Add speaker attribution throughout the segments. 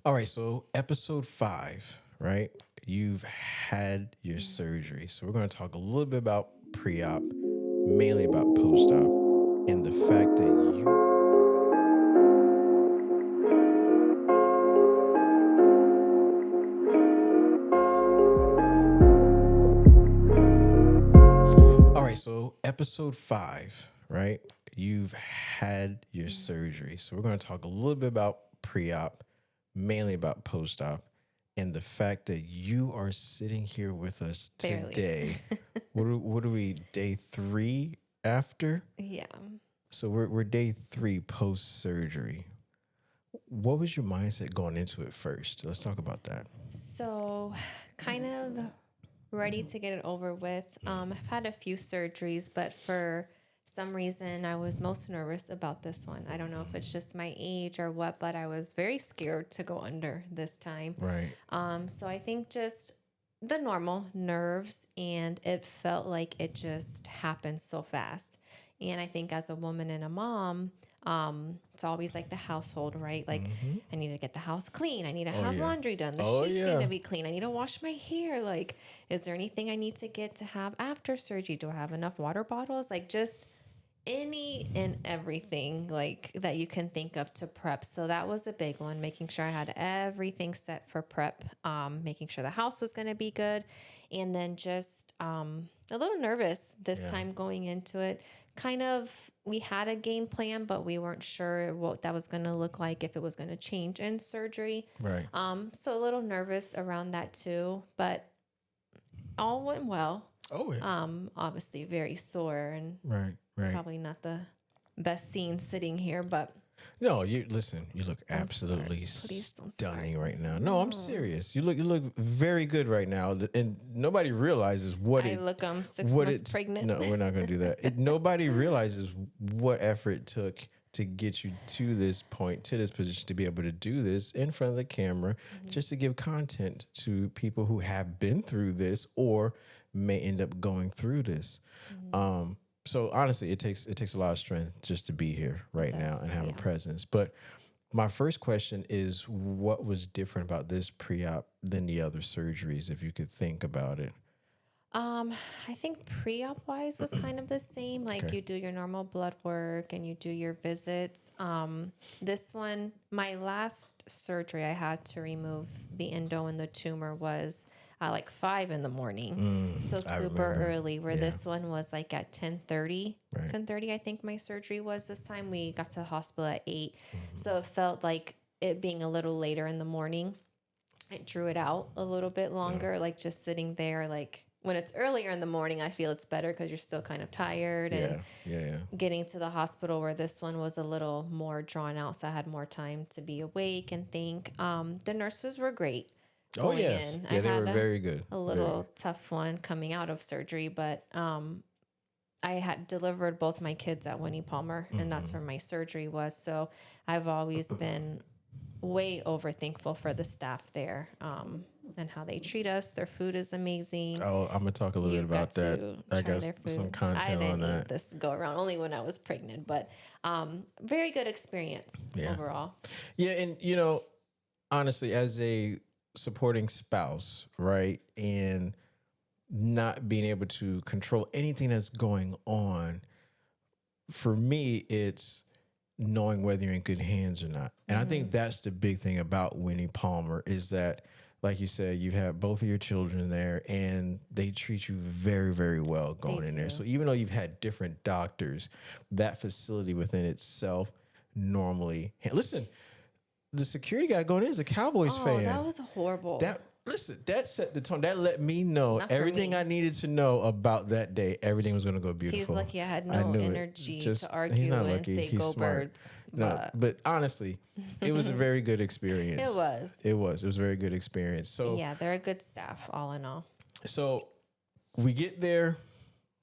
Speaker 1: All right, so episode 5, right? You've had your surgery. So we're going to talk a little bit about pre-op, mainly about post-op, and the fact that you All right, so episode 5, right? You've had your surgery. So we're going to talk a little bit about pre-op, mainly about post-op, and the fact that you are sitting here with us
Speaker 2: Barely.
Speaker 1: today. What are we, day 3 after?
Speaker 2: Yeah.
Speaker 1: So we're day 3 post-surgery. What was your mindset going into it first? Let's talk about that.
Speaker 2: So, kind of ready to get it over with. I've had a few surgeries, but for some reason, I was most nervous about this one. I don't know if it's just my age or what, but I was very scared to go under this time.
Speaker 1: Right.
Speaker 2: So I think just the normal nerves, and it felt like it just happened so fast. And I think as a woman and a mom, it's always like the household, right? Like I need to get the house clean. I need to have
Speaker 1: yeah.
Speaker 2: laundry done. The
Speaker 1: Oh,
Speaker 2: sheets
Speaker 1: yeah.
Speaker 2: need to be clean. I need to wash my hair. Like, is there anything I need to get to have after surgery? Do I have enough water bottles? Like, just any and everything like that you can think of to prep. So that was a big one, making sure I had everything set for prep, making sure the house was going to be good. And then just a little nervous this
Speaker 1: Yeah.
Speaker 2: time going into it. Kind of, we had a game plan, but we weren't sure what that was going to look like, if it was going to change in surgery.
Speaker 1: Right.
Speaker 2: So a little nervous around that too, but all went well.
Speaker 1: Oh, yeah.
Speaker 2: Obviously very sore and
Speaker 1: Right.
Speaker 2: probably not the best scene sitting here, but
Speaker 1: No, you listen. You look
Speaker 2: Don't
Speaker 1: absolutely
Speaker 2: start. Please don't
Speaker 1: stunning
Speaker 2: start.
Speaker 1: right now. No, I'm serious. You look very good right now, and nobody realizes what
Speaker 2: I
Speaker 1: it.
Speaker 2: look 6
Speaker 1: What
Speaker 2: months
Speaker 1: it?
Speaker 2: pregnant.
Speaker 1: No, we're not going to do that. Nobody realizes what effort it took to get you to this point, to this position, to be able to do this in front of the camera, just to give content to people who have been through this or may end up going through this. So honestly, it takes a lot of strength just to be here right now
Speaker 2: does,
Speaker 1: and have a
Speaker 2: yeah.
Speaker 1: presence. But my first question is, what was different about this pre-op than the other surgeries, if you could think about it?
Speaker 2: I think pre-op wise was kind of the same. Like
Speaker 1: Okay.
Speaker 2: you do your normal blood work and you do your visits. This one, my last surgery I had to remove the endo and the tumor was at like 5 in the morning. So
Speaker 1: I
Speaker 2: super
Speaker 1: remember.
Speaker 2: early, where
Speaker 1: Yeah.
Speaker 2: this one was like at 10:30.
Speaker 1: Right.
Speaker 2: 10:30, I think my surgery was this time. We got to the hospital at 8. So it felt like it being a little later in the morning. It drew it out a little bit longer, like just sitting there. Like when it's earlier in the morning, I feel it's better because you're still kind of tired and
Speaker 1: Yeah.
Speaker 2: getting to the hospital, where this one was a little more drawn out. So I had more time to be awake and think. The nurses were great
Speaker 1: Oh,
Speaker 2: going
Speaker 1: yes.
Speaker 2: in.
Speaker 1: Yeah,
Speaker 2: I
Speaker 1: they were
Speaker 2: had
Speaker 1: very good.
Speaker 2: a little tough one coming out of surgery, but I had delivered both my kids at Winnie Palmer, and that's where my surgery was. So I've always been way over thankful for the staff there, and how they treat us. Their food is amazing.
Speaker 1: Oh, I'm gonna talk a little bit about that. I
Speaker 2: Try
Speaker 1: got
Speaker 2: their
Speaker 1: some
Speaker 2: food.
Speaker 1: content
Speaker 2: I didn't
Speaker 1: on
Speaker 2: eat
Speaker 1: that.
Speaker 2: this go around, only when I was pregnant, but very good experience overall.
Speaker 1: Yeah, and honestly, as a supporting spouse, right, and not being able to control anything that's going on, for me, it's knowing whether you're in good hands or not. And I think that's the big thing about Winnie Palmer is that, like you said, you have both of your children there and they treat you very, very well going in there.
Speaker 2: do.
Speaker 1: So even though you've had different doctors, that facility within itself normally, listen, the security guy going in is a Cowboys
Speaker 2: Oh,
Speaker 1: fan.
Speaker 2: that was horrible.
Speaker 1: That set the tone. That let me know
Speaker 2: Not for
Speaker 1: everything
Speaker 2: me.
Speaker 1: I needed to know about that day. Everything was going to go beautiful.
Speaker 2: He's lucky I had
Speaker 1: I
Speaker 2: no
Speaker 1: knew it.
Speaker 2: energy
Speaker 1: Just-
Speaker 2: to
Speaker 1: he's
Speaker 2: argue
Speaker 1: not
Speaker 2: and
Speaker 1: lucky.
Speaker 2: say
Speaker 1: He's
Speaker 2: go
Speaker 1: smart.
Speaker 2: birds.
Speaker 1: No, but honestly, it was a very good experience.
Speaker 2: It was.
Speaker 1: It was a very good experience. So
Speaker 2: Yeah, they're a good staff, all in all.
Speaker 1: so we get there,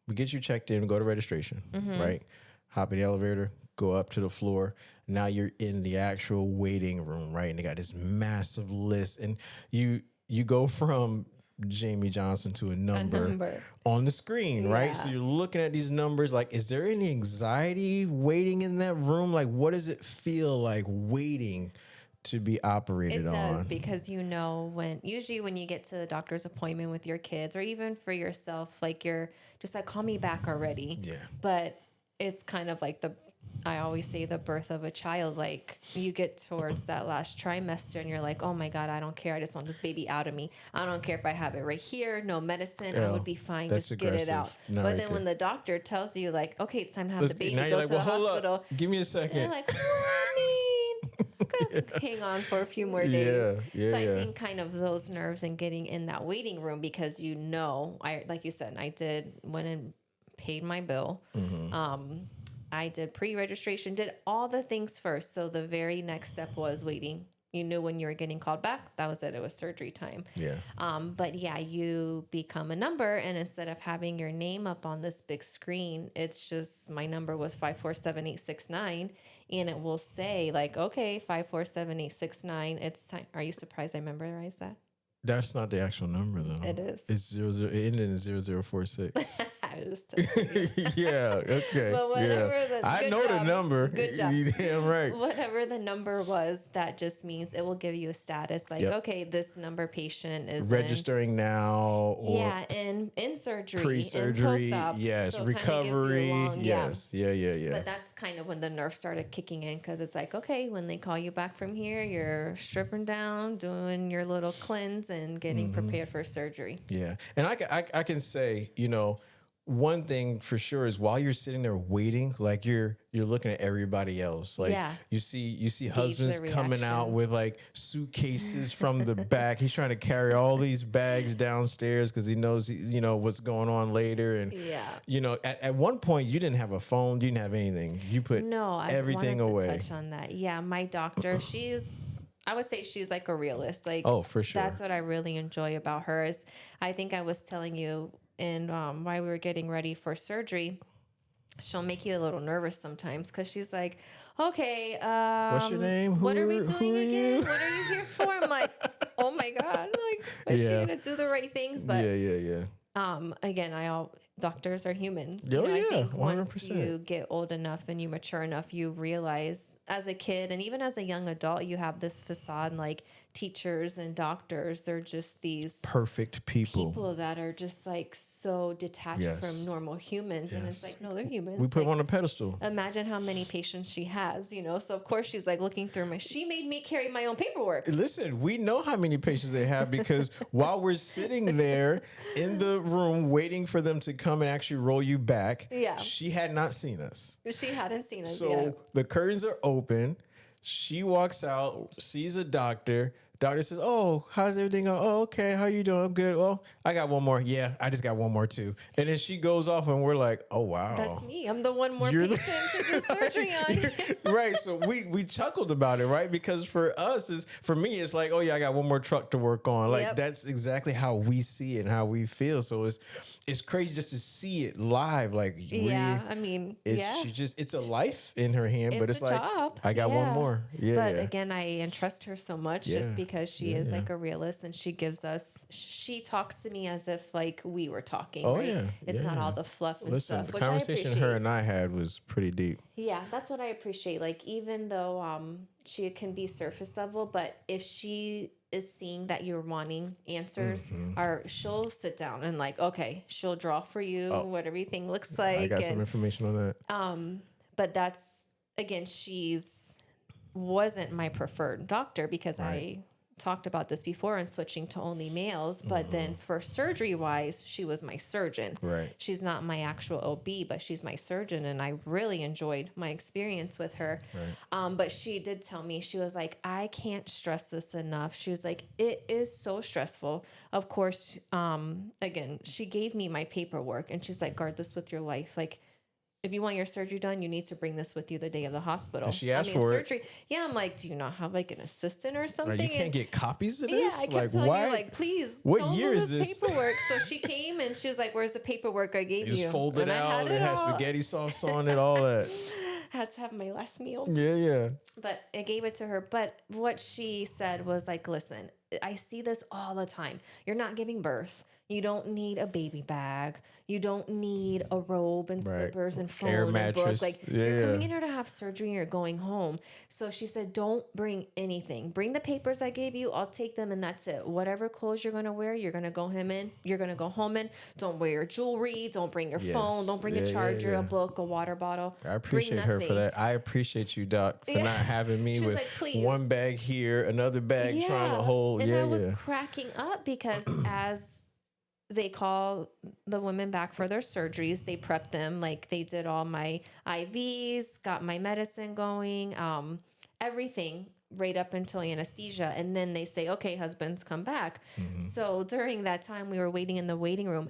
Speaker 1: we get you checked in, go to registration, right? Hop in the elevator, go up to the floor. Now you're in the actual waiting room, right? And they got this massive list, and you go from Jamie Johnson to a number on the screen, right? So
Speaker 2: Yeah.
Speaker 1: you're looking at these numbers. Like, is there any anxiety waiting in that room? Like, what does it feel like waiting to be operated
Speaker 2: It does
Speaker 1: on.
Speaker 2: because usually when you get to the doctor's appointment with your kids or even for yourself, like you're just like, call me back already.
Speaker 1: Yeah.
Speaker 2: But it's kind of like I always say the birth of a child, like you get towards that last trimester and you're like, oh my God, I don't care. I just want this baby out of me. I don't care if I have it right here, no medicine. I would be fine.
Speaker 1: That's
Speaker 2: Just get it
Speaker 1: aggressive.
Speaker 2: out.
Speaker 1: Not
Speaker 2: But
Speaker 1: right
Speaker 2: then when
Speaker 1: there.
Speaker 2: the doctor tells you like, okay, it's time to have the baby,
Speaker 1: Now
Speaker 2: go
Speaker 1: you're like,
Speaker 2: to
Speaker 1: well,
Speaker 2: the
Speaker 1: hold
Speaker 2: hospital.
Speaker 1: up. Give me a
Speaker 2: And
Speaker 1: second.
Speaker 2: they're like, I mean, gotta hang on for a few more days.
Speaker 1: Yeah,
Speaker 2: So I
Speaker 1: yeah.
Speaker 2: think kind of those nerves and getting in that waiting room because like you said, I went and paid my bill.
Speaker 1: Mm-hmm.
Speaker 2: I did pre-registration, did all the things first. So the very next step was waiting. You knew when you were getting called back. That was it. It was surgery time.
Speaker 1: Yeah.
Speaker 2: But yeah, you become a number, and instead of having your name up on this big screen, it's just my number was 547-869, and it will say like, okay, 547-869. It's time. Are you surprised I memorized that?
Speaker 1: That's not the actual number though.
Speaker 2: It is.
Speaker 1: It's 00. It ended in 0046.
Speaker 2: I was testing you.
Speaker 1: Yeah. Okay.
Speaker 2: But whatever
Speaker 1: yeah. I
Speaker 2: good
Speaker 1: know
Speaker 2: job.
Speaker 1: the number.
Speaker 2: Good job.
Speaker 1: You damn right.
Speaker 2: Whatever the number was, that just means it will give you a status like, okay, this number patient is
Speaker 1: registering now, or
Speaker 2: in surgery,
Speaker 1: pre-surgery,
Speaker 2: in post-op.
Speaker 1: yes,
Speaker 2: So it kinda gives you a
Speaker 1: recovery,
Speaker 2: long-
Speaker 1: yes, yeah.
Speaker 2: But that's kind of when the nerves started kicking in because it's like, okay, when they call you back from here, you're stripping down, doing your little cleanse, and getting prepared for surgery.
Speaker 1: Yeah, and I can say, one thing for sure is while you're sitting there waiting, like you're looking at everybody else. Like you see husbands coming out with like suitcases from the back. He's trying to carry all these bags downstairs because he knows what's going on later. And at one point you didn't have a phone, you didn't have anything. You put everything away.
Speaker 2: To touch on that. Yeah, my doctor, I would say she's like a realist. Like,
Speaker 1: oh, for sure.
Speaker 2: That's what I really enjoy about her. Is I think I was telling you, and while we were getting ready for surgery, she'll make you a little nervous sometimes because she's like, okay,
Speaker 1: what's your name?
Speaker 2: What are we doing again? What are you here for? I'm like, oh my God, like, is she gonna do the right things? But
Speaker 1: yeah.
Speaker 2: Again, doctors are humans.
Speaker 1: Oh,
Speaker 2: I think
Speaker 1: 100%.
Speaker 2: once you get old enough and you mature enough, you realize as a kid and even as a young adult, you have this facade like teachers and doctors. They're just these
Speaker 1: perfect people
Speaker 2: that are just like so detached from normal humans. And it's like, no, they're humans.
Speaker 1: We put them on a pedestal.
Speaker 2: Imagine how many patients she has, So of course she's like looking through she made me carry my own paperwork.
Speaker 1: Listen, we know how many patients they have because while we're sitting there in the room waiting for them to come and actually roll you back, she had not seen us.
Speaker 2: She hadn't seen us
Speaker 1: So the curtains are open. She walks out, sees a doctor. Doctor says, "Oh, how's everything going? Oh, okay. How you doing? I'm good. Well, I got one more. Yeah, I just got one more too." And then she goes off, and we're like, "Oh wow,
Speaker 2: that's me. I'm the one more patient to do surgery on."
Speaker 1: Right. So we chuckled about it, right? Because for me, it's like, "Oh yeah, I got one more truck to work on." Like that's exactly how we see it and how we feel. So it's crazy just to see it live. Like it's a life in her hand, but it's like
Speaker 2: job.
Speaker 1: I got one more. Yeah.
Speaker 2: But again, I entrust her so much just because she is like a realist and she talks to me as if like we were talking.
Speaker 1: Oh,
Speaker 2: right?
Speaker 1: yeah.
Speaker 2: It's not all the fluff and stuff.
Speaker 1: The
Speaker 2: which
Speaker 1: conversation her and I had was pretty deep.
Speaker 2: Yeah, that's what I appreciate. Like even though she can be surface level, but if she is seeing that you're wanting answers, or she'll sit down and like, okay, she'll draw for you what everything looks like.
Speaker 1: I got some information on that.
Speaker 2: But that's again, wasn't my preferred doctor because I talked about this before and switching to only males. But then for surgery wise, she was my surgeon.
Speaker 1: Right.
Speaker 2: She's not my actual OB, but she's my surgeon. And I really enjoyed my experience with her. Right. But she did tell me, she was like, I can't stress this enough. She was like, it is so stressful. Of course, again, she gave me my paperwork and she's like, guard this with your life. Like, if you want your surgery done, you need to bring this with you the day of the hospital.
Speaker 1: And she asked for
Speaker 2: surgery. Yeah, I'm like, do you not have like an assistant or something?
Speaker 1: Like, you can't get copies of this?
Speaker 2: Yeah, I kept telling you, like, please,
Speaker 1: what
Speaker 2: don't
Speaker 1: year
Speaker 2: lose
Speaker 1: is this?
Speaker 2: Paperwork. So she came and she was like, where's the paperwork I gave you?
Speaker 1: It was folded out. It had spaghetti sauce on it, all that.
Speaker 2: Had to have my last meal.
Speaker 1: Yeah.
Speaker 2: But I gave it to her. But what she said was like, listen, I see this all the time. You're not giving birth. You don't need a baby bag. You don't need a robe and
Speaker 1: Right.
Speaker 2: slippers and
Speaker 1: Air
Speaker 2: phone and book.
Speaker 1: mattress.
Speaker 2: Like,
Speaker 1: Yeah,
Speaker 2: you're coming
Speaker 1: yeah.
Speaker 2: in here to have surgery and you're going home. So she said, don't bring anything. Bring the papers I gave you. I'll take them and that's it. Whatever clothes you're going to wear, you're going to go home in. You're going to go home in. Don't wear your jewelry. Don't bring your phone.
Speaker 1: Yes.
Speaker 2: Don't bring
Speaker 1: Yeah,
Speaker 2: a
Speaker 1: yeah,
Speaker 2: charger,
Speaker 1: yeah.
Speaker 2: a book, a water bottle.
Speaker 1: I
Speaker 2: Bring
Speaker 1: appreciate her for
Speaker 2: nothing.
Speaker 1: that. I appreciate you, Doc, for
Speaker 2: Yeah.
Speaker 1: not having me
Speaker 2: She was
Speaker 1: with
Speaker 2: like, "Please."
Speaker 1: one bag here, another bag trying to hold.
Speaker 2: And
Speaker 1: Yeah,
Speaker 2: I was
Speaker 1: yeah.
Speaker 2: cracking up because as they call the women back for their surgeries, they prep them. Like, they did all my IVs, got my medicine going, everything right up until anesthesia. And then they say, okay, husbands, come back. So during that time, we were waiting in the waiting room.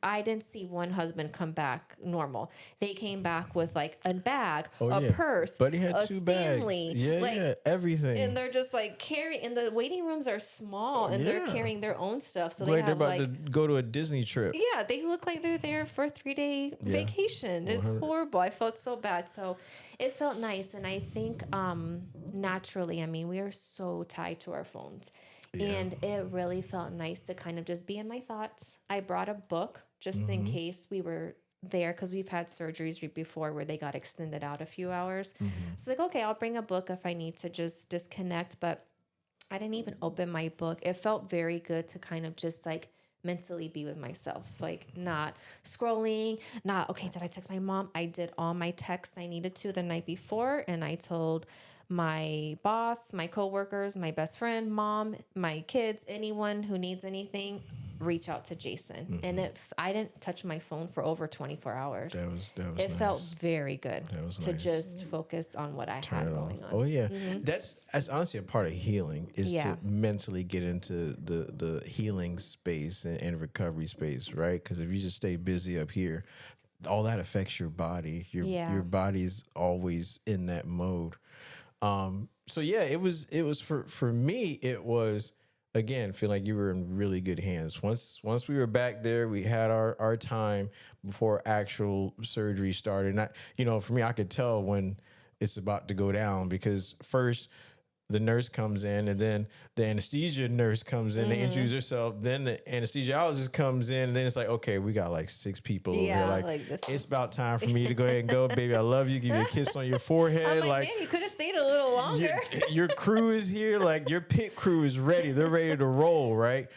Speaker 2: I didn't see one husband come back normal. They came back with like a bag, a purse,
Speaker 1: Buddy had
Speaker 2: a
Speaker 1: 2
Speaker 2: Stanley,
Speaker 1: bags. Yeah,
Speaker 2: like,
Speaker 1: yeah, everything.
Speaker 2: and they're just like carrying, and the waiting rooms are small, and they're
Speaker 1: Yeah.
Speaker 2: carrying their own stuff. So
Speaker 1: like
Speaker 2: they
Speaker 1: they're
Speaker 2: have
Speaker 1: about
Speaker 2: like,
Speaker 1: to go to a Disney trip.
Speaker 2: yeah, they look like they're there for a 3-day vacation. It's
Speaker 1: 100.
Speaker 2: horrible. I felt so bad. So it felt nice. And I think naturally, I mean, we are so tied to our phones. And it really felt nice to kind of just be in my thoughts. I brought a book just in case we were there, because we've had surgeries before where they got extended out a few hours. So like, okay, I'll bring a book if I need to just disconnect. But I didn't even open my book. It felt very good to kind of just like mentally be with myself, like not scrolling, not, okay, did I text my mom? I did all my texts I needed to the night before, and I told my boss, my coworkers, my best friend, mom, my kids, anyone who needs anything, reach out to Jason. And I didn't touch my phone for over 24 hours.
Speaker 1: That was
Speaker 2: It
Speaker 1: nice.
Speaker 2: felt very good
Speaker 1: was
Speaker 2: to
Speaker 1: nice.
Speaker 2: just focus on what I had going on.
Speaker 1: Oh yeah, that's honestly a part of healing is
Speaker 2: Yeah.
Speaker 1: to mentally get into the healing space and recovery space, right? Because if you just stay busy up here, all that affects your body. Your body's always in that mode. So yeah, it was for me, it was, again, feel like you were in really good hands. Once we were back there, we had our time before actual surgery started. And for me, I could tell when it's about to go down, because first the nurse comes in, and then the anesthesia nurse comes in, they introduce herself, then the anesthesiologist comes in, and then it's like, okay, we got like 6 people over here. Like
Speaker 2: this.
Speaker 1: it's about time for me to go ahead and go. Baby, I love you. Give you a kiss on your forehead.
Speaker 2: I'm like, man, you could have stayed a little longer.
Speaker 1: Your crew is here. Like, your pit crew is ready. They're ready to roll, right?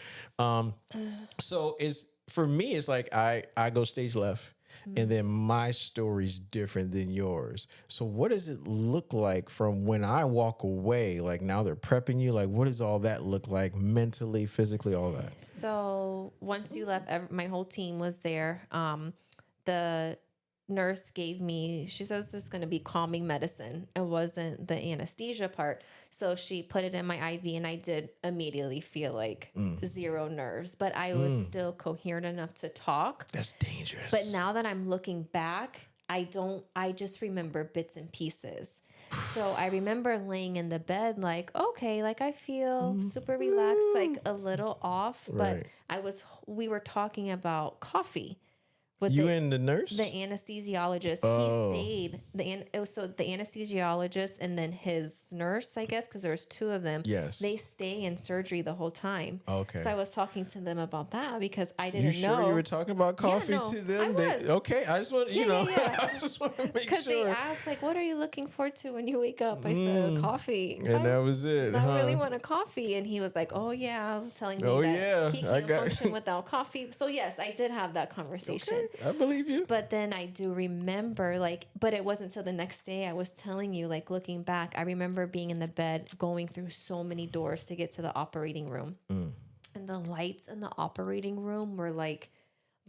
Speaker 1: So it's, for me, it's like I go stage left, and then my story's different than yours. So what does it look like from when I walk away? Like, now they're prepping you. Like, what does all that look like mentally, physically, all that?
Speaker 2: So once you left, my whole team was there. The nurse gave me, she said it was just going to be calming medicine. It wasn't the anesthesia part. So she put it in my IV, and I did immediately feel like 0 nerves, but I was still coherent enough to talk.
Speaker 1: That's dangerous.
Speaker 2: But now that I'm looking back, I just remember bits and pieces. So I remember laying in the bed like, okay, like I feel super relaxed, like a little off, but
Speaker 1: Right.
Speaker 2: we were talking about coffee. With
Speaker 1: You and the nurse?
Speaker 2: the anesthesiologist,
Speaker 1: Oh.
Speaker 2: he stayed. So the anesthesiologist and then his nurse, I guess, because there's 2 of them.
Speaker 1: Yes.
Speaker 2: They stay in surgery the whole time.
Speaker 1: Okay.
Speaker 2: So I was talking to them about that because I
Speaker 1: You
Speaker 2: didn't know.
Speaker 1: sure you were talking about coffee
Speaker 2: no,
Speaker 1: to them?
Speaker 2: I was.
Speaker 1: Okay, I just want
Speaker 2: Yeah.
Speaker 1: I just want to make
Speaker 2: Because they
Speaker 1: sure.
Speaker 2: asked, like, what are you looking forward to when you wake up? I said, coffee.
Speaker 1: And that was it,
Speaker 2: I
Speaker 1: huh?
Speaker 2: really want a coffee. And he was like, oh, yeah, telling me
Speaker 1: Oh,
Speaker 2: that
Speaker 1: yeah,
Speaker 2: he
Speaker 1: I
Speaker 2: can't
Speaker 1: got-
Speaker 2: function without coffee. So, yes, I did have that conversation.
Speaker 1: I believe you.
Speaker 2: But then I do remember, like, but it wasn't until the next day. I was telling you, like, looking back, I remember being in the bed, going through so many doors to get to the operating room. And the lights in the operating room were like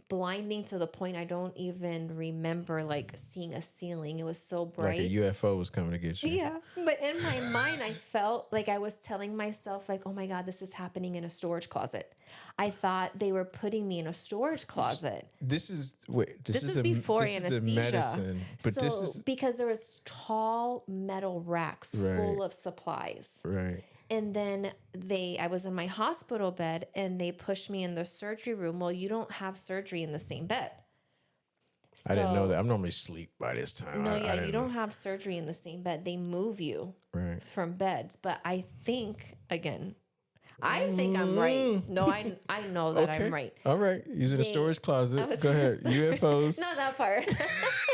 Speaker 2: blinding to the point I don't even remember like seeing a ceiling. It was so bright.
Speaker 1: Like a UFO was coming to get you.
Speaker 2: Yeah. But in my mind, I felt like I was telling myself, like, oh my God, this is happening in a storage closet. I thought they were putting me in a storage closet.
Speaker 1: This is
Speaker 2: Before
Speaker 1: this
Speaker 2: anesthesia.
Speaker 1: Is the medicine, but
Speaker 2: so,
Speaker 1: this is
Speaker 2: because there was tall metal racks full of supplies.
Speaker 1: right.
Speaker 2: And then I was in my hospital bed and they pushed me in the surgery room. Well, you don't have surgery in the same bed.
Speaker 1: I didn't know that. I'm normally asleep by this time.
Speaker 2: No,
Speaker 1: I
Speaker 2: you don't have surgery in the same bed. They move you
Speaker 1: Right.
Speaker 2: from beds. But I think, again, I think I'm right. No, I know that I'm right.
Speaker 1: All right. Using a storage
Speaker 2: I
Speaker 1: closet.
Speaker 2: was
Speaker 1: Go ahead. UFOs.
Speaker 2: Not that part.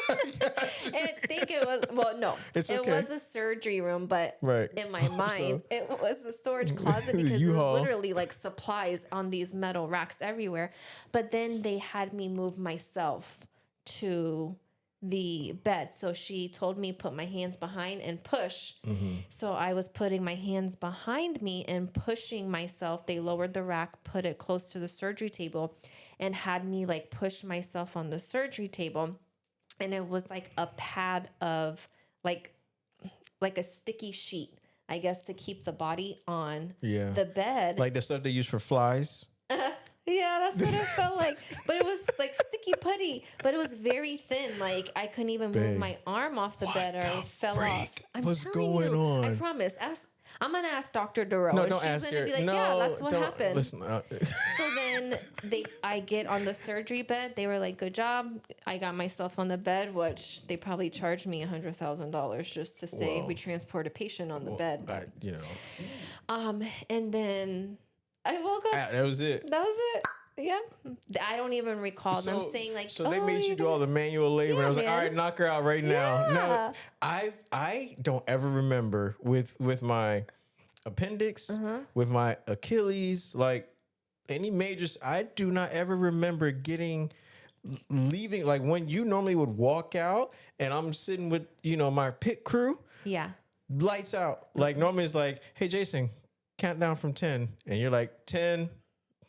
Speaker 2: I think it was, well, no,
Speaker 1: It's
Speaker 2: it
Speaker 1: okay.
Speaker 2: was a surgery room, but
Speaker 1: Right.
Speaker 2: in my mind, it was a storage closet because it was
Speaker 1: U-Haul.
Speaker 2: literally like supplies on these metal racks everywhere. But then they had me move myself to the bed. So she told me put my hands behind and push. So I was putting my hands behind me and pushing myself. They lowered the rack, put it close to the surgery table, and had me like push myself on the surgery table. And it was like a pad of like a sticky sheet, I guess, to keep the body on the bed.
Speaker 1: Like the stuff they use for flies.
Speaker 2: Yeah, that's what it felt like. But it was like sticky putty, but it was very thin. Like I couldn't even move my arm off the bed or it fell off.
Speaker 1: What's
Speaker 2: telling
Speaker 1: going
Speaker 2: you,
Speaker 1: on?
Speaker 2: I promise. I'm going to ask Dr. Duro.
Speaker 1: No,
Speaker 2: and
Speaker 1: don't
Speaker 2: she's
Speaker 1: ask
Speaker 2: going to
Speaker 1: her.
Speaker 2: be like,
Speaker 1: No,
Speaker 2: yeah, that's what
Speaker 1: don't.
Speaker 2: happened.
Speaker 1: Listen.
Speaker 2: So then I get on the surgery bed. They were like, good job. I got myself on the bed, which they probably charged me $100,000 just to say
Speaker 1: Whoa.
Speaker 2: we transport a patient on the bed. But, and then I woke up.
Speaker 1: That was it.
Speaker 2: That was it. Yep. I don't even recall them saying like,
Speaker 1: so they made you do all the manual labor.
Speaker 2: Yeah,
Speaker 1: I was like,
Speaker 2: man.
Speaker 1: all right, knock her out right now.
Speaker 2: Yeah.
Speaker 1: No, I don't ever remember with my appendix, with my Achilles, like any majors. I do not ever remember leaving. Like when you normally would walk out and I'm sitting with, my pit crew.
Speaker 2: Yeah.
Speaker 1: Lights out. Like normally it's like, hey, Jason, count down from 10. And you're like 10,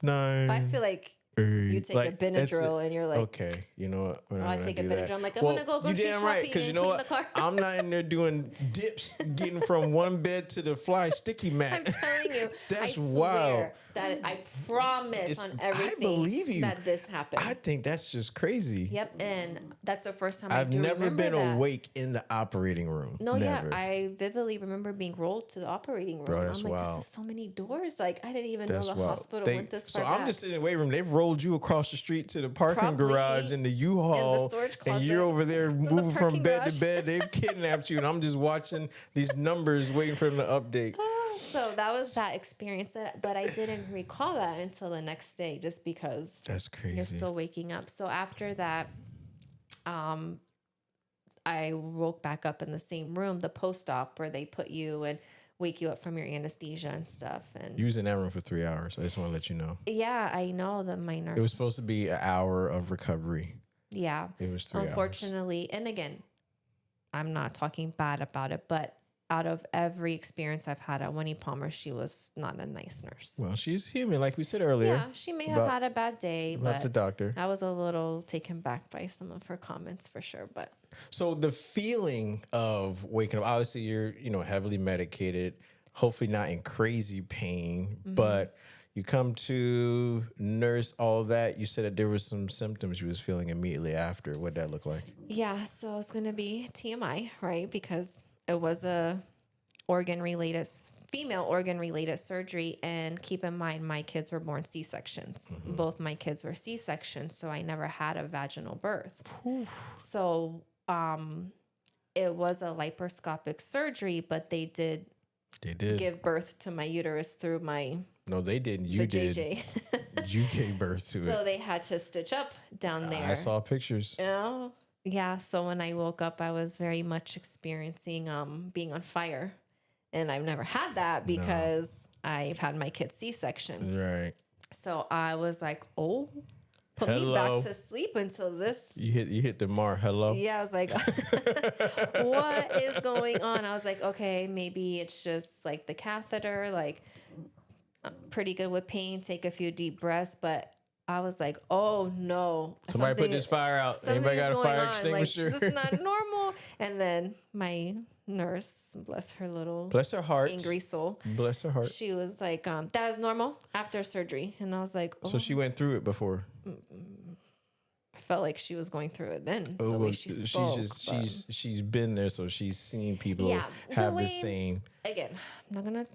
Speaker 1: 9.
Speaker 2: But I feel like you take a Benadryl and you're like,
Speaker 1: okay, you know what? We're not
Speaker 2: I
Speaker 1: gonna
Speaker 2: take
Speaker 1: do
Speaker 2: a
Speaker 1: that.
Speaker 2: Benadryl. I'm like, I'm going to go
Speaker 1: you
Speaker 2: grocery
Speaker 1: damn right,
Speaker 2: shopping
Speaker 1: because
Speaker 2: and
Speaker 1: you know
Speaker 2: clean
Speaker 1: what?
Speaker 2: the car.
Speaker 1: I'm not in there doing dips, getting from one bed to the fly sticky mat.
Speaker 2: I'm telling you.
Speaker 1: That's
Speaker 2: I
Speaker 1: wild.
Speaker 2: Swear that I promise on everything
Speaker 1: I believe you.
Speaker 2: that this happened.
Speaker 1: I think that's just crazy.
Speaker 2: Yep. And that's the first time
Speaker 1: I've
Speaker 2: do
Speaker 1: never
Speaker 2: remember
Speaker 1: been
Speaker 2: that.
Speaker 1: awake in the operating room.
Speaker 2: No,
Speaker 1: never.
Speaker 2: yeah. I vividly remember being rolled to the operating room.
Speaker 1: Bro, that's
Speaker 2: I'm like,
Speaker 1: wild.
Speaker 2: this is so many doors. Like, I didn't even know the
Speaker 1: wild.
Speaker 2: hospital went this far
Speaker 1: So
Speaker 2: back.
Speaker 1: I'm just sitting in the waiting room. They've rolled you across the street to the parking
Speaker 2: Probably
Speaker 1: garage in the U-Haul.
Speaker 2: in the storage
Speaker 1: and you're
Speaker 2: closet.
Speaker 1: over there moving from
Speaker 2: parking
Speaker 1: bed
Speaker 2: garage.
Speaker 1: to bed. They've kidnapped you. And I'm just watching these numbers waiting for them to update.
Speaker 2: So that was that experience, but I didn't recall that until the next day, just because
Speaker 1: That's crazy.
Speaker 2: you're still waking up. So after that, I woke back up in the same room, the post-op, where they put you and wake you up from your anesthesia and stuff. And
Speaker 1: You was in that room for 3 hours. I just want to let you know.
Speaker 2: yeah, I know that my nurse.
Speaker 1: It was supposed to be an hour of recovery.
Speaker 2: Yeah,
Speaker 1: It was 3 hours.
Speaker 2: unfortunately, and again, I'm not talking bad about it, but out of every experience I've had at Winnie Palmer, she was not a nice nurse.
Speaker 1: Well, she's human, like we said earlier.
Speaker 2: Yeah, she may have had a bad day,
Speaker 1: That's a
Speaker 2: but
Speaker 1: doctor.
Speaker 2: I was a little taken back by some of her comments for sure. But
Speaker 1: So the feeling of waking up, obviously you're, heavily medicated, hopefully not in crazy pain, but you come to nurse all that. You said that there was some symptoms you was feeling immediately after. What'd that look like?
Speaker 2: yeah, so it's going to be TMI, right? Because it was a female organ related surgery. And keep in mind, my kids were born C-sections. Both my kids were C-sections. So I never had a vaginal birth. So, it was a laparoscopic surgery, but they did give birth to my uterus through my
Speaker 1: No, they didn't. You did.
Speaker 2: JJ.
Speaker 1: You gave birth to it.
Speaker 2: So they had to stitch up down there.
Speaker 1: I saw pictures.
Speaker 2: Yeah. So when I woke up, I was very much experiencing being on fire, and I've never had that because I've had my kid C-section.
Speaker 1: Right.
Speaker 2: So I was like, oh, put me back to sleep until this.
Speaker 1: You hit the mark. Hello.
Speaker 2: Yeah, I was like, what is going on? I was like, okay, maybe it's just like the catheter. Like, I'm pretty good with pain. Take a few deep breaths, but I was like, oh no.
Speaker 1: Somebody put this fire out. Anybody got a fire extinguisher?
Speaker 2: Like, this is not normal. And then my nurse, bless her
Speaker 1: heart.
Speaker 2: angry soul.
Speaker 1: Bless her heart.
Speaker 2: She was like, that is normal after surgery. And I was like, oh.
Speaker 1: So she went through it before.
Speaker 2: I felt like she was going through it then. The way she spoke.
Speaker 1: She's been there, so she's seen people have the same.
Speaker 2: Again, I'm not gonna.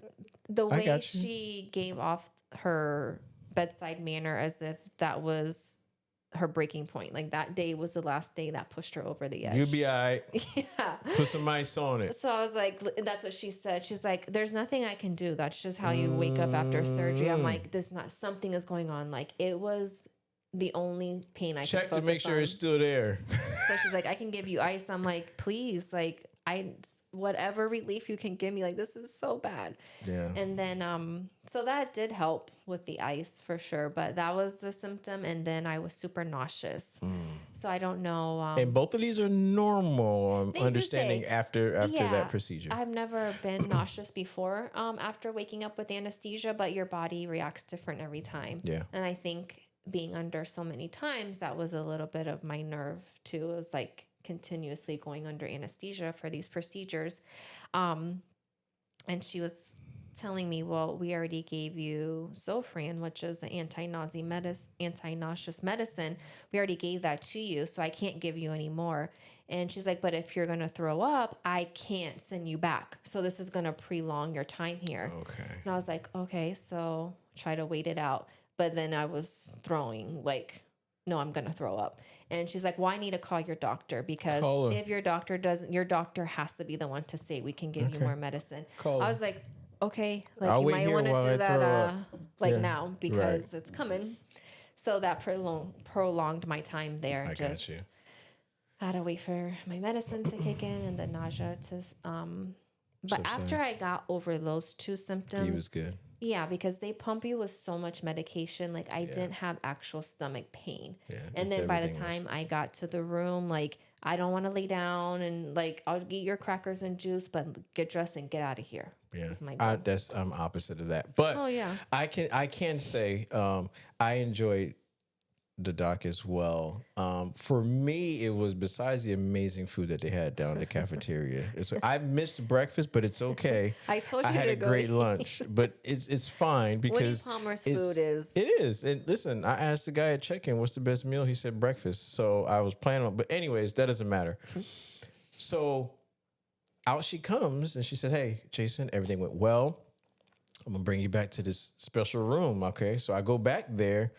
Speaker 2: The way she gave off her bedside manner as if that was her breaking point. Like that day was the last day that pushed her over the edge.
Speaker 1: You'll be all right.
Speaker 2: Yeah.
Speaker 1: Put some ice on it.
Speaker 2: So I was like, that's what she said. She's like, there's nothing I can do. That's just how you wake up after surgery. I'm like, this not something is going on. Like it was the only pain I could
Speaker 1: Check
Speaker 2: focus
Speaker 1: to make sure
Speaker 2: on.
Speaker 1: it's still there.
Speaker 2: So she's like, I can give you ice. I'm like, please, like whatever relief you can give me. Like this is so bad.
Speaker 1: Yeah.
Speaker 2: And then so that did help with the ice for sure. But that was the symptom. And then I was super nauseous. So I don't know.
Speaker 1: And both of these are normal.
Speaker 2: They do
Speaker 1: understanding
Speaker 2: say-
Speaker 1: after that procedure.
Speaker 2: I've never been nauseous before after waking up with anesthesia, but your body reacts different every time.
Speaker 1: Yeah.
Speaker 2: And I think being under so many times, that was a little bit of my nerve too. It was like continuously going under anesthesia for these procedures. And she was telling me, well, we already gave you Zofran, which is an anti-nauseous medicine. We already gave that to you, so I can't give you any more. And she's like, but if you're going to throw up, I can't send you back. So this is going to prolong your time here.
Speaker 1: Okay.
Speaker 2: And I was like, okay, so try to wait it out. But then I was throwing like, no, I'm going to throw up. And she's like, well, I need to call your doctor because if your doctor doesn't, your doctor has to be the one to say we can give you more medicine.
Speaker 1: Call
Speaker 2: I
Speaker 1: her.
Speaker 2: was like, okay, like
Speaker 1: I'll
Speaker 2: you
Speaker 1: wait
Speaker 2: might
Speaker 1: here
Speaker 2: want to
Speaker 1: while I
Speaker 2: do
Speaker 1: throw
Speaker 2: that
Speaker 1: up.
Speaker 2: like
Speaker 1: Yeah.
Speaker 2: now because it's coming. So that prolonged my time there.
Speaker 1: I got you.
Speaker 2: I had to wait for my medicine to kick in and the nausea to but
Speaker 1: So
Speaker 2: after I got over those two symptoms,
Speaker 1: He was good.
Speaker 2: yeah, because they pump you with so much medication. Like I didn't have actual stomach pain.
Speaker 1: Yeah,
Speaker 2: And
Speaker 1: it's
Speaker 2: then by the
Speaker 1: everything else.
Speaker 2: time I got to the room, like I don't want to lay down and like I'll eat your crackers and juice, but get dressed and get out of here.
Speaker 1: Yeah,
Speaker 2: Was my goal.
Speaker 1: I'm opposite of that. But
Speaker 2: Oh, yeah.
Speaker 1: I can say I enjoyed the doc as well. For me, it was besides the amazing food that they had down in the cafeteria. I missed breakfast, but it's okay.
Speaker 2: I told you
Speaker 1: I had
Speaker 2: to
Speaker 1: a
Speaker 2: go
Speaker 1: great
Speaker 2: eat.
Speaker 1: lunch, but it's fine
Speaker 2: Woody
Speaker 1: because
Speaker 2: Palmer's
Speaker 1: it's-
Speaker 2: food is.
Speaker 1: It is. And listen, I asked the guy at check-in, what's the best meal? He said breakfast. So I was planning on, but anyways, that doesn't matter. So out she comes and she said, hey, Jason, everything went well. I'm going to bring you back to this special room. Okay. So I go back there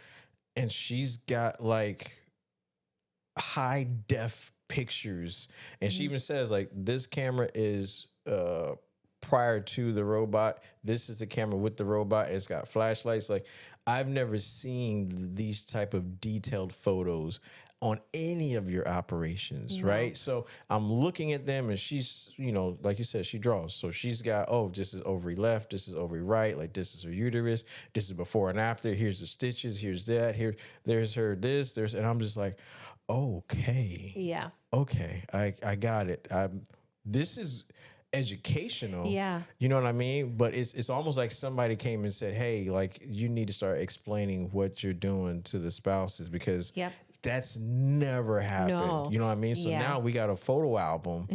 Speaker 1: and she's got like high def pictures. And she even says like, this camera is, prior to the robot. This is the camera with the robot. It's got flashlights. Like I've never seen these type of detailed photos on any of your operations, right? So I'm looking at them and she's, like you said, she draws. So she's got, this is ovary left, this is ovary right, like this is her uterus, this is before and after, here's the stitches, here's that, there's her this, and I'm just like, okay.
Speaker 2: Yeah.
Speaker 1: Okay, I got it. This is educational.
Speaker 2: Yeah.
Speaker 1: You know what I mean? But it's almost like somebody came and said, hey, like you need to start explaining what you're doing to the spouses because that's never happened.
Speaker 2: No.
Speaker 1: You know what I mean? So
Speaker 2: Yeah.
Speaker 1: now we got a photo album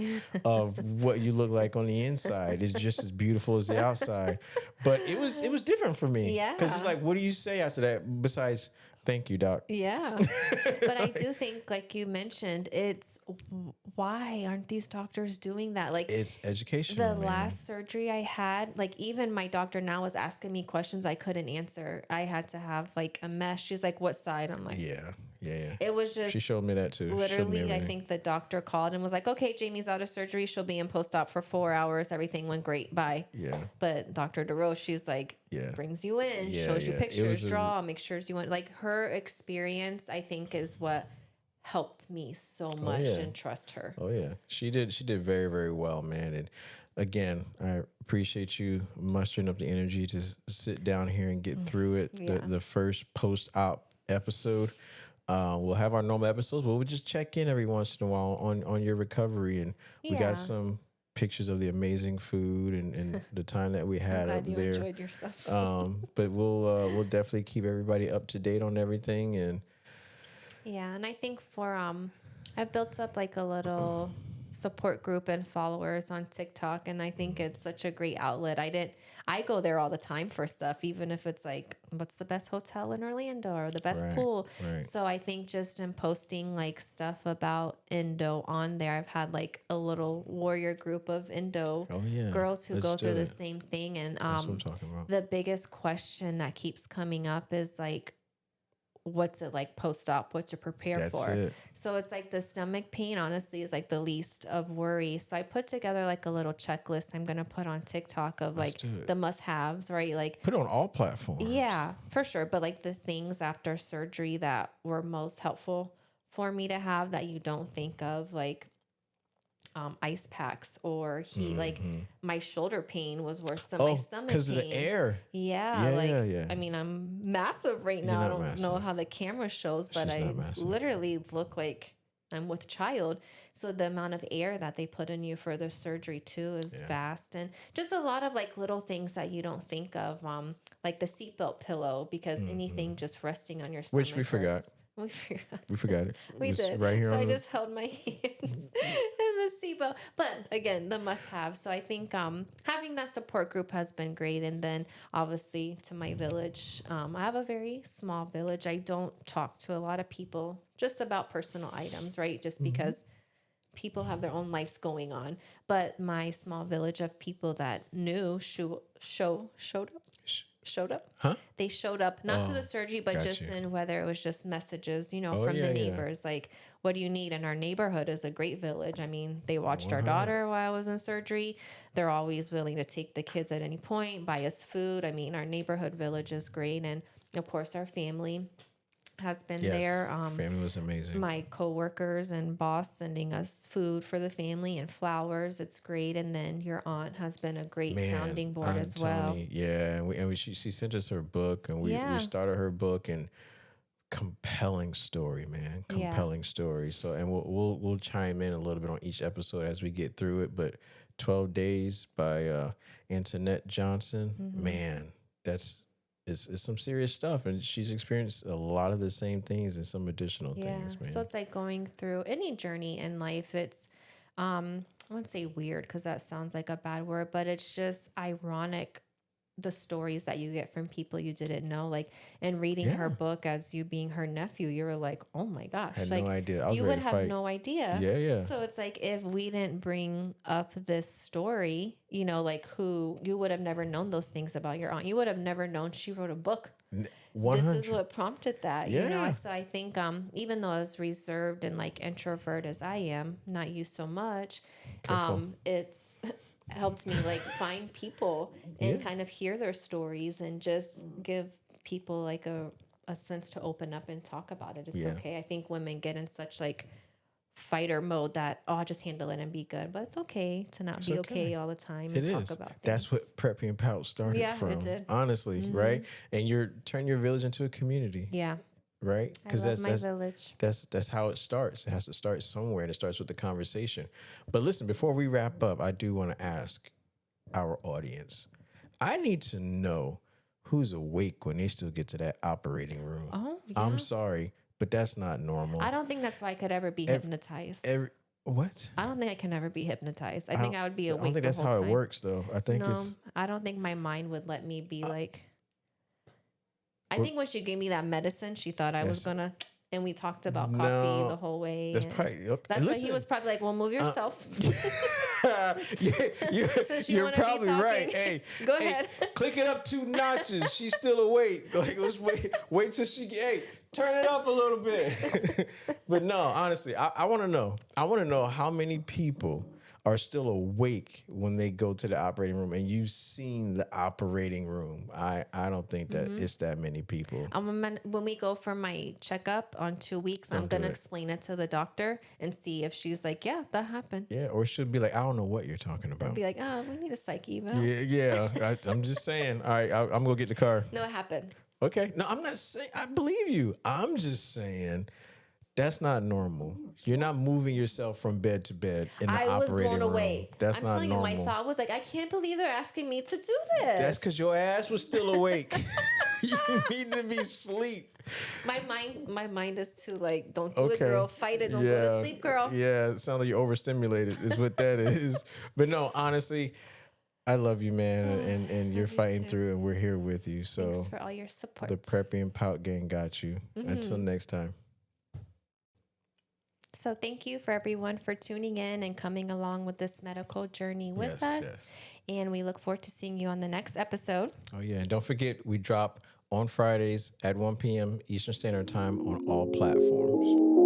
Speaker 1: of what you look like on the inside. It's just as beautiful as the outside. But it was different for me.
Speaker 2: Yeah.
Speaker 1: Because it's like, what do you say after that besides thank you, doc?
Speaker 2: Yeah. But I do think, like you mentioned, it's why aren't these doctors doing that? Like
Speaker 1: It's educational.
Speaker 2: the last surgery I had, like even my doctor now was asking me questions I couldn't answer. I had to have like a mesh. She's like, what side? I'm like,
Speaker 1: Yeah.
Speaker 2: it was just
Speaker 1: She showed me that too. She showed me
Speaker 2: literally, I
Speaker 1: everything.
Speaker 2: think the doctor called and was like, okay, Jamie's out of surgery. She'll be in post-op for 4 hours. Everything went great. Bye.
Speaker 1: Yeah.
Speaker 2: But Dr. DeRose, she's like,
Speaker 1: Yeah.
Speaker 2: brings you in,
Speaker 1: Yeah,
Speaker 2: shows you
Speaker 1: yeah. It
Speaker 2: pictures,
Speaker 1: was
Speaker 2: draw, make sure you want, like her experience, I think is what helped me so much
Speaker 1: yeah.
Speaker 2: and trust her.
Speaker 1: Oh yeah, she did very, very well, man. And again, I appreciate you mustering up the energy to sit down here and get through it.
Speaker 2: Yeah.
Speaker 1: The first post-op episode. We'll have our normal episodes, but we'll just check in every once in a while on your recovery, and we
Speaker 2: Yeah.
Speaker 1: got some pictures of the amazing food and the time that we
Speaker 2: I'm
Speaker 1: had
Speaker 2: glad
Speaker 1: up
Speaker 2: you
Speaker 1: there.
Speaker 2: enjoyed yourself.
Speaker 1: But we'll definitely keep everybody up to date on everything. And
Speaker 2: Yeah, and I think for I built up like a little support group and followers on TikTok, and I think it's such a great outlet. I go there all the time for stuff, even if it's like, what's the best hotel in Orlando or the best
Speaker 1: Right,
Speaker 2: pool.
Speaker 1: right.
Speaker 2: So I think just in posting like stuff about Endo on there, I've had like a little warrior group of Endo
Speaker 1: Oh, yeah.
Speaker 2: girls who
Speaker 1: Let's
Speaker 2: go
Speaker 1: do
Speaker 2: through the
Speaker 1: it.
Speaker 2: same thing. And
Speaker 1: that's what I'm talking about.
Speaker 2: the biggest question that keeps coming up is like, what's it like post-op, what to prepare
Speaker 1: That's
Speaker 2: for.
Speaker 1: it.
Speaker 2: So it's like the stomach pain, honestly, is like the least of worry. So I put together like a little checklist I'm going to put on TikTok of
Speaker 1: Let's
Speaker 2: like
Speaker 1: do it.
Speaker 2: the must-haves, right? Like,
Speaker 1: Put it on all platforms.
Speaker 2: yeah, for sure. But like the things after surgery that were most helpful for me to have that you don't think of, like ice packs or heat. Like my shoulder pain was worse than my
Speaker 1: Oh,
Speaker 2: stomach
Speaker 1: because of
Speaker 2: pain.
Speaker 1: the air.
Speaker 2: Yeah,
Speaker 1: Yeah,
Speaker 2: like
Speaker 1: yeah, yeah.
Speaker 2: I mean, I'm massive right now. I
Speaker 1: not
Speaker 2: don't know
Speaker 1: massive.
Speaker 2: how the camera shows, but
Speaker 1: She's
Speaker 2: I
Speaker 1: not massive.
Speaker 2: literally look like I'm with child. So the amount of air that they put in you for the surgery too is vast, and just a lot of like little things that you don't think of, like the seatbelt pillow, because anything just resting on your stomach,
Speaker 1: Which we forgot.
Speaker 2: hurts. We forgot.
Speaker 1: We forgot it.
Speaker 2: We
Speaker 1: was
Speaker 2: did.
Speaker 1: right here
Speaker 2: So
Speaker 1: on
Speaker 2: I
Speaker 1: the.
Speaker 2: just held my hands in the SIBO. But again, the must have. So I think having that support group has been great. And then obviously to my village, I have a very small village. I don't talk to a lot of people just about personal items, right? Just because people have their own lives going on. But my small village of people that knew showed up.
Speaker 1: Huh?
Speaker 2: They showed up not to the surgery, but
Speaker 1: got
Speaker 2: just
Speaker 1: you.
Speaker 2: in whether it was just messages, you know,
Speaker 1: Oh,
Speaker 2: from
Speaker 1: yeah,
Speaker 2: the
Speaker 1: yeah.
Speaker 2: neighbors, like, what do you need? And our neighborhood is a great village. I mean, they watched our daughter while I was in surgery. They're always willing to take the kids at any point, buy us food. I mean, our neighborhood village is great. And of course, our family has been there.
Speaker 1: Family was amazing.
Speaker 2: My coworkers and boss sending us food for the family and flowers. It's great. And then your aunt has been a great sounding board
Speaker 1: Aunt
Speaker 2: as well.
Speaker 1: Tony, yeah, and she sent us her book, and we started her book, and compelling story, man, compelling story. So, and we'll chime in a little bit on each episode as we get through it. But 12 Days by Antoinette Johnson, man, that's. It's some serious stuff, and she's experienced a lot of the same things and some additional things, man.
Speaker 2: So it's like going through any journey in life. It's, I wouldn't say weird because that sounds like a bad word, but it's just ironic, the stories that you get from people you didn't know. Like, and reading her book as you being her nephew, you were like, oh my gosh.
Speaker 1: I had
Speaker 2: like,
Speaker 1: no idea. I was
Speaker 2: you
Speaker 1: ready
Speaker 2: would
Speaker 1: to
Speaker 2: have
Speaker 1: fight.
Speaker 2: no idea.
Speaker 1: Yeah, yeah.
Speaker 2: So it's like, if we didn't bring up this story, you know, like who, you would have never known those things about your aunt. You would have never known she wrote a book.
Speaker 1: 100.
Speaker 2: This is what prompted that, you know? So I think, even though as reserved and like introvert as I am, not you so much, it's helped me like find people and kind of hear their stories and just give people like a sense to open up and talk about it. It's okay. I think women get in such like fighter mode that, oh, I'll just handle it and be good. But it's okay to not be okay all the time and talk about things.
Speaker 1: That's what Preppy and Pout started from.
Speaker 2: It did.
Speaker 1: Honestly, right? And you're turning your village into a community.
Speaker 2: Yeah.
Speaker 1: Right?
Speaker 2: Because that's my village.
Speaker 1: That's how it starts. It has to start somewhere, and it starts with the conversation. But listen, before we wrap up, I do want to ask our audience. I need to know who's awake when they still get to that operating room.
Speaker 2: Oh, yeah.
Speaker 1: I'm sorry, but that's not normal.
Speaker 2: I don't think that's why I could ever be hypnotized.
Speaker 1: What?
Speaker 2: I don't think I can ever be hypnotized. I think I would be awake.
Speaker 1: I don't think that's how it works, though. I think
Speaker 2: I don't think my mind would let me be like. I think when she gave me that medicine, she thought I was gonna, and we talked about coffee the whole way.
Speaker 1: That's probably.
Speaker 2: That's why he was probably like, "Well, move yourself."
Speaker 1: You're probably right. Hey,
Speaker 2: go ahead.
Speaker 1: Click it up 2 notches. She's still awake. Like, let's wait till she get. Hey, turn it up a little bit. But no, honestly, I want to know. I want to know how many people are still awake when they go to the operating room, and you've seen the operating room. I don't think that it's that many people.
Speaker 2: When we go for my checkup on 2 weeks, I'm going to explain it to the doctor and see if she's like, yeah, that happened.
Speaker 1: Yeah, or she'll be like, I don't know what you're talking about.
Speaker 2: I'll be like, oh, we need a psych eval.
Speaker 1: Yeah. I'm just saying. All right, I'm going to get the car.
Speaker 2: No, it happened.
Speaker 1: Okay. No, I'm not saying, I believe you. I'm just saying that's not normal. You're not moving yourself from bed to bed in the operating room. I was blown away. That's not normal. I'm telling you,
Speaker 2: my thought was like, I can't believe they're asking me to do this.
Speaker 1: That's because your ass was still awake. You need to be asleep.
Speaker 2: My mind is to like, don't do it, girl. Fight it. Don't go to sleep, girl.
Speaker 1: Yeah, it sounds like you're overstimulated is what that is. But no, honestly, I love you, man, and you're fighting through, and we're here with you. So
Speaker 2: thanks for all your support.
Speaker 1: The Preppy and Pout gang got you. Until next time.
Speaker 2: So thank you for everyone for tuning in and coming along with this medical journey with us. Yes. And we look forward to seeing you on the next episode.
Speaker 1: Oh, yeah. And don't forget, we drop on Fridays at 1 p.m. Eastern Standard Time on all platforms.